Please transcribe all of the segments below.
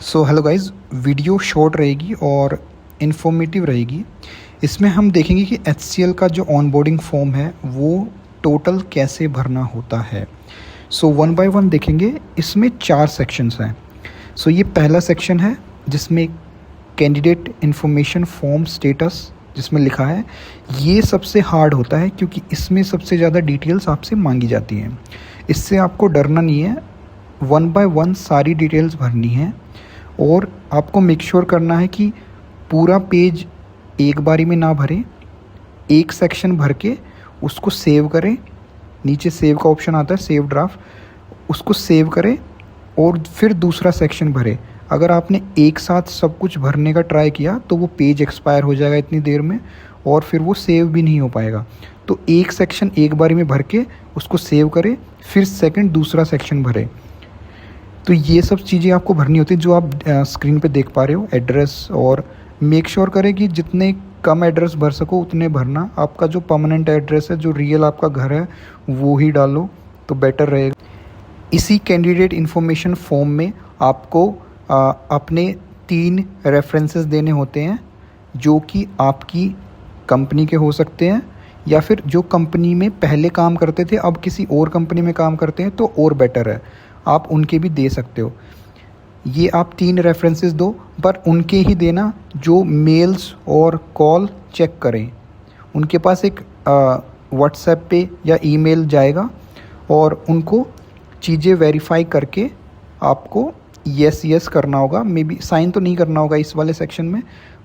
So hello guys, video short रहेगी और informative रहेगी। इसमें हम देखेंगे कि HCL का जो ऑनबोर्डिंग फॉर्म है वो टोटल कैसे भरना होता है। सो वन बाय वन देखेंगे। इसमें 4 सेक्शंस हैं। सो ये पहला सेक्शन है जिसमें कैंडिडेट इन्फॉर्मेशन फॉर्म स्टेटस जिसमें लिखा है। ये सबसे हार्ड होता है क्योंकि इसमें सबसे ज़्यादा डिटेल्स आपसे मांगी जाती हैं। इससे आपको डरना नहीं है, वन बाय वन सारी डिटेल्स भरनी है और आपको मेक श्योर करना है कि पूरा पेज एक बारी में ना भरें, एक सेक्शन भर के उसको सेव करें। नीचे सेव का ऑप्शन आता है, सेव ड्राफ्ट, उसको सेव करें और फिर दूसरा सेक्शन भरें। अगर आपने एक साथ सब कुछ भरने का ट्राई किया तो वो पेज एक्सपायर हो जाएगा इतनी देर में और फिर वो सेव भी नहीं हो पाएगा। तो एक सेक्शन एक बारी में भर के उसको सेव करें, फिर सेकंड दूसरा सेक्शन भरें। तो ये सब चीज़ें आपको भरनी होती है जो आप स्क्रीन पे देख पा रहे हो, एड्रेस। और मेक श्योर करें कि जितने कम एड्रेस भर सको उतने भरना। आपका जो परमानेंट एड्रेस है, जो रियल आपका घर है, वो ही डालो तो बेटर रहेगा। इसी कैंडिडेट इन्फॉर्मेशन फॉर्म में आपको अपने 3 रेफरेंसेस देने होते हैं जो कि आपकी कंपनी के हो सकते हैं या फिर जो कंपनी में पहले काम करते थे अब किसी और कंपनी में काम करते हैं तो और बेटर है, आप उनके भी दे सकते हो। ये आप 3 रेफरेंसेस दो, पर उनके ही देना जो मेल्स और कॉल चेक करें। उनके पास एक व्हाट्सएप पे या ईमेल जाएगा और उनको चीज़ें वेरीफाई करके आपको यस करना होगा। मे बी साइन तो नहीं करना होगा इस वाले सेक्शन में,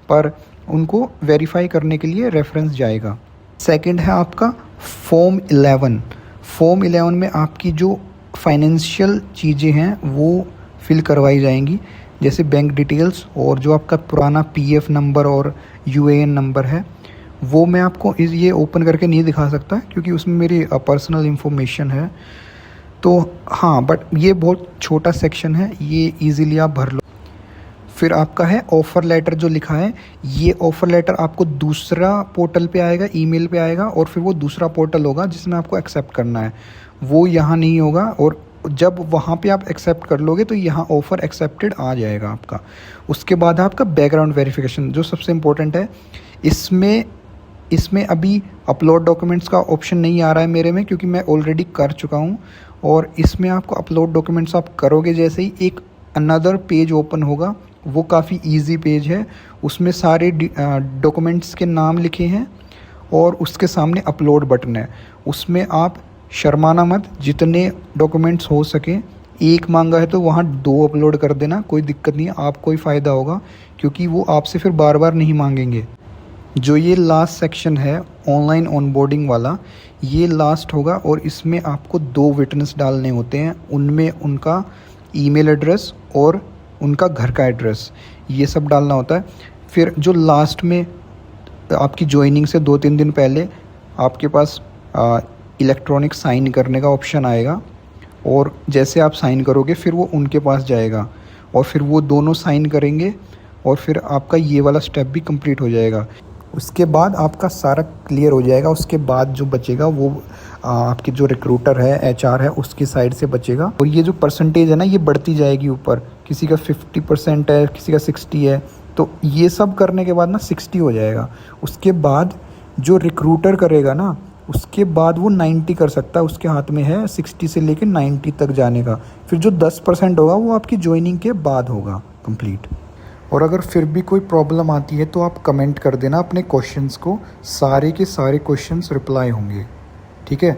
पर उनको वेरीफाई करने के लिए रेफरेंस जाएगा। सेकंड है आपका फॉर्म 11। फॉर्म 11 में आपकी जो फाइनेंशियल चीज़ें हैं वो फिल करवाई जाएंगी, जैसे बैंक डिटेल्स और जो आपका पुराना PF नंबर और UAN नंबर है। वो मैं आपको ये ओपन करके नहीं दिखा सकता क्योंकि उसमें मेरी पर्सनल इन्फॉर्मेशन है। तो हाँ, बट ये बहुत छोटा सेक्शन है, ये इजीली आप भर लो। फिर आपका है ऑफ़र लेटर जो लिखा है। ये ऑफ़र लेटर आपको दूसरा पोर्टल पे आएगा, ईमेल पे आएगा और फिर वो दूसरा पोर्टल होगा जिसमें आपको एक्सेप्ट करना है, वो यहाँ नहीं होगा। और जब वहाँ पे आप एक्सेप्ट कर लोगे तो यहाँ ऑफ़र एक्सेप्टेड आ जाएगा आपका। उसके बाद आपका बैकग्राउंड वेरिफिकेशन जो सबसे इम्पोर्टेंट है। इसमें अभी अपलोड डॉक्यूमेंट्स का ऑप्शन नहीं आ रहा है मेरे में क्योंकि मैं ऑलरेडी कर चुका हूँ। और इसमें आपको अपलोड डॉक्यूमेंट्स आप करोगे जैसे ही एक अनदर पेज ओपन होगा, वो काफ़ी इजी पेज है। उसमें सारे डॉक्यूमेंट्स के नाम लिखे हैं और उसके सामने अपलोड बटन है। उसमें आप शर्माना मत, जितने डॉक्यूमेंट्स हो सके, एक मांगा है तो वहाँ 2 अपलोड कर देना, कोई दिक्कत नहीं है, आपको ही फ़ायदा होगा क्योंकि वो आपसे फिर बार बार नहीं मांगेंगे। जो ये लास्ट सेक्शन है ऑनलाइन ऑनबोर्डिंग वाला, ये लास्ट होगा और इसमें आपको 2 विटनेस डालने होते हैं। उनमें उनका ईमेल एड्रेस और उनका घर का एड्रेस, ये सब डालना होता है। फिर जो लास्ट में आपकी ज्वाइनिंग से 2-3 दिन पहले आपके पास इलेक्ट्रॉनिक साइन करने का ऑप्शन आएगा और जैसे आप साइन करोगे फिर वो उनके पास जाएगा और फिर वो दोनों साइन करेंगे और फिर आपका ये वाला स्टेप भी कंप्लीट हो जाएगा। उसके बाद आपका सारा क्लियर हो जाएगा। उसके बाद जो बचेगा वो आपके जो रिक्रूटर है, HR है, उसकी साइड से बचेगा। और ये जो परसेंटेज है ना, ये बढ़ती जाएगी ऊपर। किसी का 50% है, किसी का 60 है, तो ये सब करने के बाद ना 60 हो जाएगा। उसके बाद जो रिक्रूटर करेगा ना, उसके बाद वो 90 कर सकता है, उसके हाथ में है 60 से लेकर 90 तक जाने का। फिर जो 10% होगा वो आपकी ज्वाइनिंग के बाद होगा कंप्लीट। और अगर फिर भी कोई प्रॉब्लम आती है तो आप कमेंट कर देना अपने क्वेश्चंस को, सारे के सारे क्वेश्चंस रिप्लाई होंगे, ठीक है।